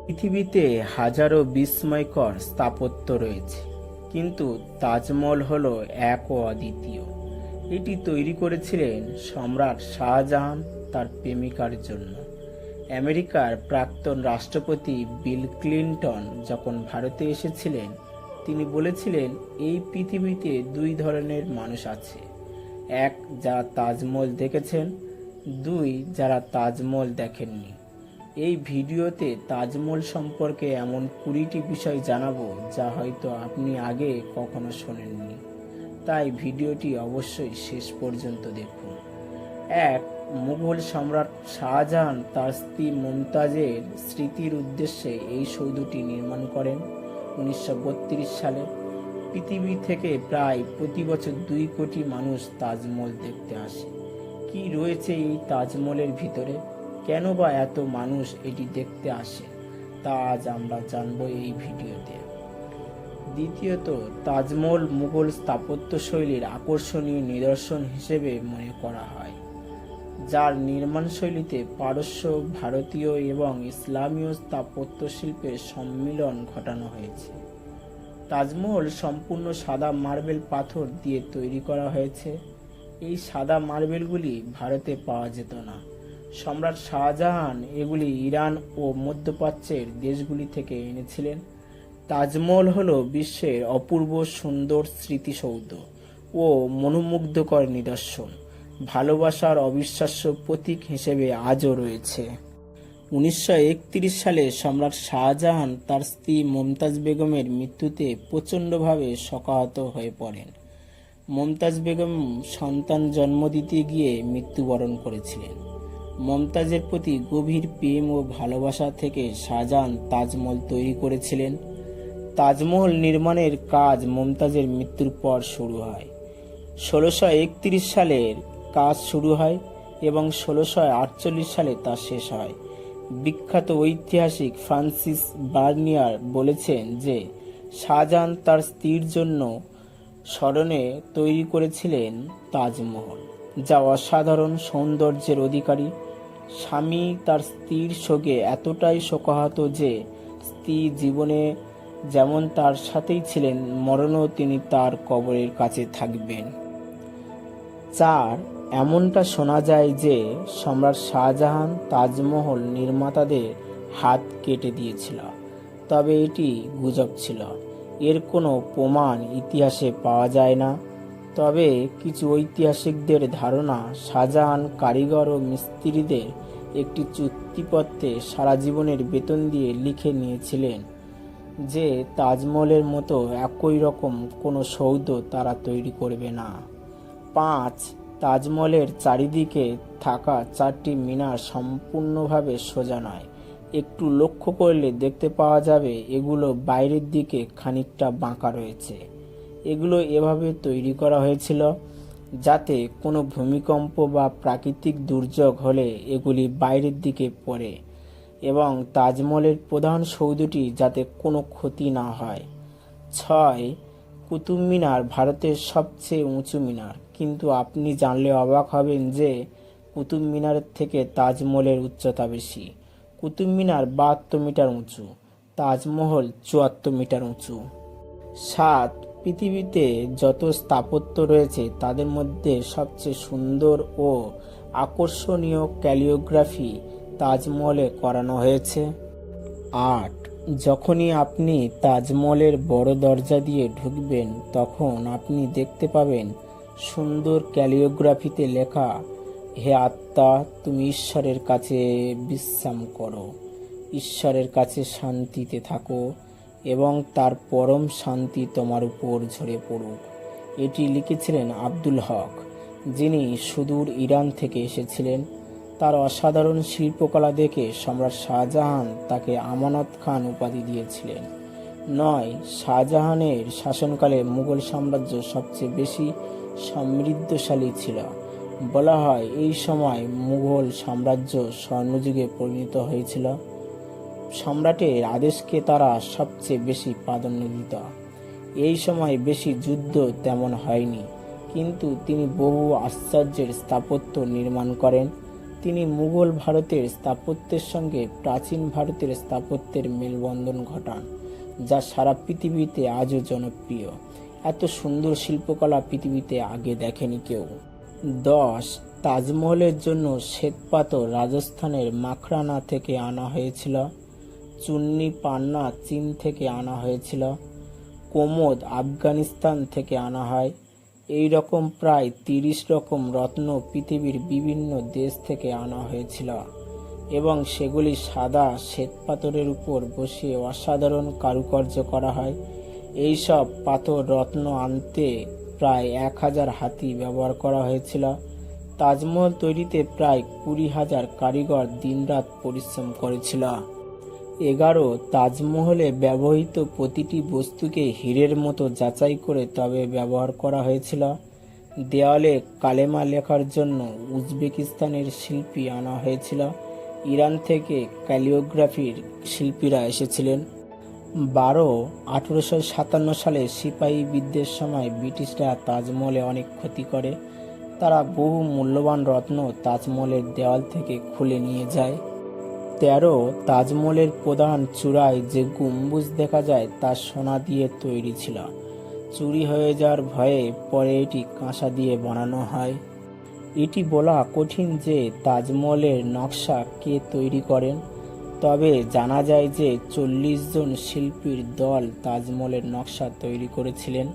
পৃথিবীতে হাজারো বিস্ময়কর স্থাপত্য রয়েছে, কিন্তু তাজমহল হলো এক ও অদ্বিতীয়। এটি তৈরি করেছিলেন সম্রাট শাহজাহান তার প্রেমিকার জন্য। আমেরিকার প্রাক্তন রাষ্ট্রপতি বিল ক্লিন্টন যখন ভারতে এসেছিলেন, তিনি বলেছিলেন, এই পৃথিবীতে দুই ধরনের মানুষ আছে, এক যারা তাজমহল দেখেছেন, দুই যারা তাজমহল দেখেননি। এই ভিডিওতে তাজমহল সম্পর্কে এমন 20টি বিষয় জানাবো যা হয়তো আপনি আগে কখনো শোনেননি, তাই ভিডিওটি অবশ্যই শেষ পর্যন্ত দেখুন। এক, মুঘল সম্রাট শাহজাহান তার স্ত্রী মুমতাজের স্মৃতির উদ্দেশ্যে এই সৌধটি নির্মাণ করেন 1932 সালে। পৃথিবী থেকে প্রায় প্রতি বছর 2 কোটি মানুষ তাজমহল দেখতে আসে। কি রয়েছে এই তাজমহলের ভিতরে, কেন বা এত মানুষ এটি দেখতে আসে, তা আজ আমরা জানবো এই ভিডিওতে। দ্বিতীয়ত, তাজমহল মুঘল স্থাপত্যশৈলীর আকর্ষণীয় নিদর্শন হিসেবে মনে করা হয়, যার নির্মাণশৈলীতে পারস্য, ভারতীয় এবং ইসলামীয় স্থাপত্য শিল্পের সম্মিলন ঘটানো হয়েছে। তাজমহল সম্পূর্ণ সাদা মার্বেল পাথর দিয়ে তৈরি করা হয়েছে। এই সাদা মার্বেলগুলি ভারতে পাওয়া যেত না। সম্রাট শাহজাহান এগুলি ইরান ও মধ্যপ্রাচ্যের দেশগুলি থেকে এনেছিলেন। তাজমহল হল বিশ্বের অপূর্ব সুন্দর স্মৃতিসৌধ ও মনোমুগ্ধকর নিদর্শন। ভালোবাসার অবিশ্বাস্য প্রতীক হিসেবে আজও রয়েছে। 1931 সালে সম্রাট শাহজাহান তার স্ত্রী মমতাজ বেগমের মৃত্যুতে প্রচণ্ডভাবে শোকাহত হয়ে পড়েন। মমতাজ বেগম সন্তান জন্ম দিতে গিয়ে মৃত্যুবরণ করেছিলেন। মমতাজের প্রতি গভীর প্রেম ও ভালোবাসা থেকে শাহজাহান তাজমহল তৈরি করেছিলেন। তাজমহল নির্মাণের কাজ মমতাজের মৃত্যুর পর শুরু হয়। 1631 সালের কাজ শুরু হয় এবং 1648 সালে তা শেষ হয়। বিখ্যাত ঐতিহাসিক ফ্রান্সিস বার্নিয়ার বলেছেন যে শাহজাহান তার স্ত্রীর জন্য স্মরণে তৈরি করেছিলেন তাজমহল, যা অসাধারণ সৌন্দর্যের অধিকারী। স্বামী তার স্ত্রীর শোকে এতটাই শোকাহত যে স্ত্রী জীবনে যেমন তার সাথেই ছিলেন, মরণেও তিনি তার কবরের কাছে থাকবেন। 4, এমনটা শোনা যায় যে সম্রাট শাহজাহান তাজমহল নির্মাতাদের হাত কেটে দিয়েছিল, তবে এটি গুজব ছিল। এর কোনো প্রমাণ ইতিহাসে পাওয়া যায় না। তবে কিছু ঐতিহাসিকদের ধারণা, শাহজাহান কারিগর ও মিস্ত্রিদের একটি চুক্তিপত্রে সারা জীবনের বেতন দিয়ে লিখে নিয়েছিলেন যে তাজমহলের মতো একই রকম কোনো সৌধ তারা তৈরি করবে না। 5, তাজমহলের চারিদিকে থাকা 4টি মিনার সম্পূর্ণভাবে সোজা নয়। একটু লক্ষ্য করলে দেখতে পাওয়া যাবে এগুলো বাইরের দিকে খানিকটা বাঁকা রয়েছে। এগুলো এভাবে তৈরি করা হয়েছিল যাতে কোনো ভূমিকম্প বা প্রাকৃতিক দুর্যোগ হলে এগুলি বাইরের দিকে পড়ে এবং তাজমহলের প্রধান সৌধটি যাতে কোনো ক্ষতি না হয়। 6, কুতুব মিনার ভারতের সবচেয়ে উঁচু মিনার, কিন্তু আপনি জানলে অবাক হবেন যে কুতুব মিনারের থেকে তাজমহলের উচ্চতা বেশি। কুতুব মিনার 72 মিটার উঁচু, তাজমহল 74 মিটার উঁচু। 7, পৃথিবীতে যত স্থাপত্য রয়েছে তাদের মধ্যে সবচেয়ে সুন্দর ও আকর্ষণীয় ক্যালিওগ্রাফি তাজমহলে করানো হয়েছে। 8, যখনই আপনি তাজমহলের বড় দরজা দিয়ে ঢুকবেন তখন আপনি দেখতে পাবেন সুন্দর ক্যালিওগ্রাফিতে লেখা, হে আত্মা, তুমি ঈশ্বরের কাছে বিশ্রাম করো, ঈশ্বরের কাছে শান্তিতে থাকো এবং তার পরম শান্তি তোমার উপর ঝরে পড়ুক। এটি লিখেছিলেন আব্দুল হক, যিনি সুদূর ইরান থেকে এসেছিলেন। তার অসাধারণ শিল্পকলা দেখে সম্রাট শাহজাহান তাকে আমানত খান উপাধি দিয়েছিলেন। 9, শাহজাহানের শাসনকালে মুঘল সাম্রাজ্য সবচেয়ে বেশি সমৃদ্ধশালী ছিল। বলা হয় এই সময় মুঘল সাম্রাজ্য স্বর্ণযুগে পরিণত হয়েছিল। সম্রাটের আদেশকে তারা সবচেয়ে বেশি প্রাধান্য দিত। এই সময় বেশি যুদ্ধ তেমন হয়নি, কিন্তু তিনি বহু আশ্চর্যের স্থাপত্য নির্মাণ করেন। তিনি মুঘল ভারতের স্থাপত্যের সঙ্গে প্রাচীন ভারতের স্থাপত্যের মেলবন্ধন ঘটান, যা সারা পৃথিবীতে আজও জনপ্রিয়। এত সুন্দর শিল্পকলা পৃথিবীতে আগে দেখেনি কেউ। 10. তাজমহলের জন্য শ্বেতপাথর রাজস্থানের মাখরানা থেকে আনা হয়েছিল। চুন্নি পান্না চীন থেকে আনা হয়েছিল। কোমোদ আফগানিস্তান থেকে আনা হয়। এই রকম প্রায় 30 রকম রত্ন পৃথিবীর বিভিন্ন দেশ থেকে আনা হয়েছিল এবং সেগুলি সাদা শ্বেতপাথরের উপর বসিয়ে অসাধারণ কারুকার্য করা হয়। এই সব পাথর রত্ন আনতে প্রায় 1000 হাতি ব্যবহার করা হয়েছিল। তাজমহল তৈরিতে প্রায় 20,000 কারিগর দিনরাত পরিশ্রম করেছিল। 11. তাজমহলে ব্যবহৃত প্রতিটি বস্তুকে হীরের মতো যাচাই করে তবে ব্যবহার করা হয়েছিল। দেওয়ালে কালেমা লেখার জন্য উজবেকিস্তানের শিল্পী আনা হয়েছিল। ইরান থেকে ক্যালিওগ্রাফির শিল্পীরা এসেছিলেন। 12. 1857 সালে সিপাহী বিদ্রোহের সময় ব্রিটিশরা তাজমহলে অনেক ক্ষতি করে। তারা বহু মূল্যবান রত্ন তাজমহলের দেওয়াল থেকে খুলে নিয়ে যায়। 13. তাজমহলের প্রধান চূড়ায় যে গম্বুজ দেখা যায় তা সোনা দিয়ে তৈরি ছিল। চুরি হয়ে যাওয়ার ভয়ে পরে এটি কাঁসা দিয়ে বানানো হয়। এটি বলা কঠিন যে তাজমহলের নকশা কে তৈরি করেন, তবে জানা যায় যে 40 জন শিল্পীর দল তাজমহলের নকশা তৈরি করেছিলেন।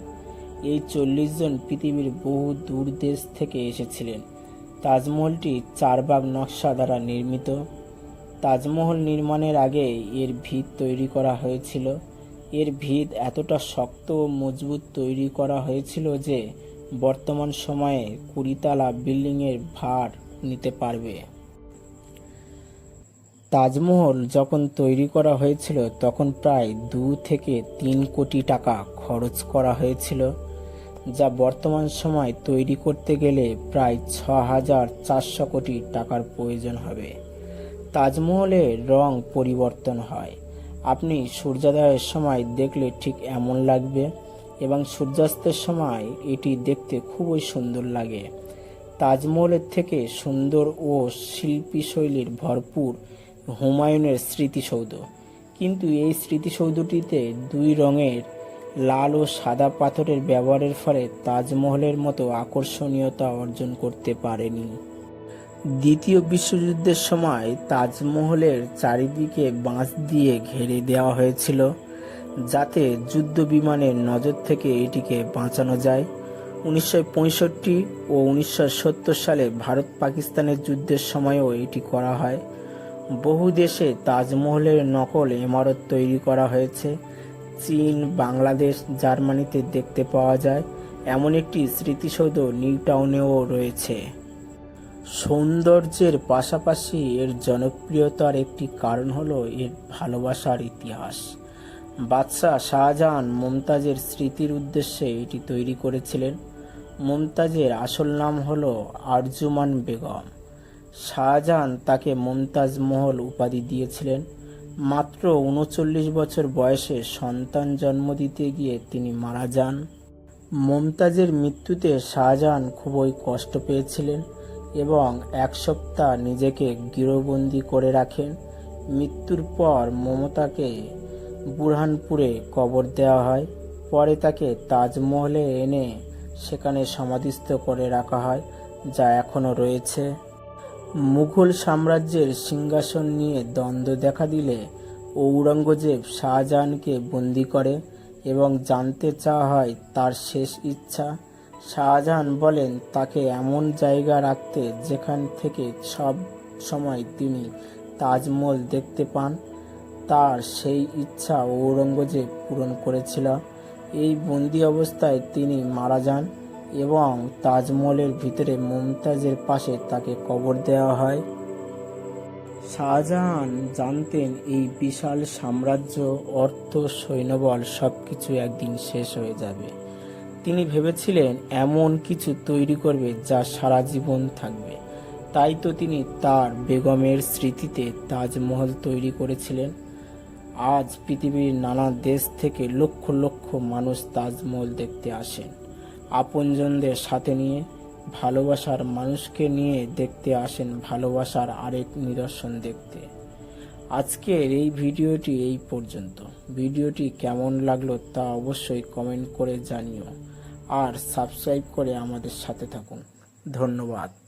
এই 40 জন পৃথিবীর বহু দূর দেশ থেকে এসেছিলেন। তাজমহলটি 4 ভাগ নকশা দ্বারা নির্মিত। তাজমহল নির্মাণের আগে এর ভিত তৈরি করা হয়েছিল। এর ভিত এতটা শক্ত ও মজবুত তৈরি করা হয়েছিল যে বর্তমান সময়ে 20 তলা বিল্ডিংয়ের ভার নিতে পারবে। তাজমহল যখন তৈরি করা হয়েছিল তখন প্রায় 2 থেকে 3 কোটি টাকা খরচ করা হয়েছিল, যা বর্তমান সময় তৈরি করতে গেলে প্রায় 6,400 কোটি টাকার প্রয়োজন হবে। তাজমহলের রং পরিবর্তন হয়। আপনি সূর্যোদয়ের সময় দেখলে ঠিক এমন লাগবে এবং সূর্যাস্তের সময় এটি দেখতে খুবই সুন্দর লাগে। তাজমহলের থেকে সুন্দর ও শিল্পীশৈলীর ভরপুর হুমায়ুনের স্মৃতিসৌধ, কিন্তু এই স্মৃতিসৌধটিতে 2 রঙের লাল ও সাদা পাথরের ব্যবহারের ফলে তাজমহলের মতো আকর্ষণীয়তা অর্জন করতে পারেনি। দ্বিতীয় বিশ্বযুদ্ধের সময় তাজমহলের চারিদিকে বাঁশ দিয়ে ঘিরে দেওয়া হয়েছিল যাতে যুদ্ধ বিমানের নজর থেকে এটিকে বাঁচানো যায়। 1965 ও 1970 সালে ভারত পাকিস্তানের যুদ্ধের সময়ও এটি করা হয়। বহু দেশে তাজমহলের নকল ইমারত তৈরি করা হয়েছে। চীন, বাংলাদেশ, জার্মানিতে দেখতে পাওয়া যায়। এমন একটি স্মৃতিসৌধ নিউ টাউনেও রয়েছে। সৌন্দর্যের পাশাপাশি এর জনপ্রিয়তার একটি কারণ হলো এর ভালোবাসার ইতিহাস। বাদশাহ শাহজাহান মমতাজের স্মৃতির উদ্দেশ্যে এটি তৈরি করেছিলেন। মমতাজের আসল নাম হলো আরজুমান বেগম। শাহজাহান তাকে মমতাজ মহল উপাধি দিয়েছিলেন। মাত্র 39 বছর বয়সে সন্তান জন্ম দিতে গিয়ে তিনি মারা যান। মমতাজের মৃত্যুতে শাহজাহান খুবই কষ্ট পেয়েছিলেন এবং 1 সপ্তাহ নিজেকে গৃহবন্দী করে রাখেন। মৃত্যুর পর মমতাকে বুরহানপুরে কবর দেওয়া হয়। পরে তাকে তাজমহলে এনে সেখানে সমাধিস্থ করে রাখা হয়, যা এখনও রয়েছে। মুঘল সাম্রাজ্যের সিংহাসন নিয়ে দ্বন্দ্ব দেখা দিলে ঔরঙ্গজেব শাহজাহানকে বন্দী করে এবং জানতে চাওয়া হয় তার শেষ ইচ্ছা। শাহজাহান বলেন তাকে এমন জায়গা রাখতে যেখান থেকে সব সময় তিনি তাজমহল দেখতে পান। তার সেই ইচ্ছা ঔরঙ্গজেব পূরণ করেছিল। এই বন্দি অবস্থায় তিনি মারা যান এবং তাজমহলের ভিতরে মমতাজের পাশে তাকে কবর দেওয়া হয়। শাহজাহান জানতেন এই বিশাল সাম্রাজ্য, অর্থ, সৈন্যবল সবকিছু একদিন শেষ হয়ে যাবে। তিনি ভেবেছিলেন এমন কিছু তৈরি করবে যা সারা জীবন থাকবে। তাই তো তিনি তার বেগমের স্মৃতিতে তাজমহল তৈরি করেছিলেন। আজ পৃথিবীর নানা দেশ থেকে লক্ষ লক্ষ মানুষ তাজমহল দেখতে আসেন আপনজনদের সাথে নিয়ে। ভালোবাসার মানুষকে নিয়ে দেখতে আসেন ভালোবাসার আরেক নিদর্শন দেখতে। আজকের এই ভিডিওটি এই পর্যন্ত। ভিডিওটি কেমন লাগলো তা অবশ্যই কমেন্ট করে জানিও আর সাবস্ক্রাইব করে আমাদের সাথে থাকুন। ধন্যবাদ।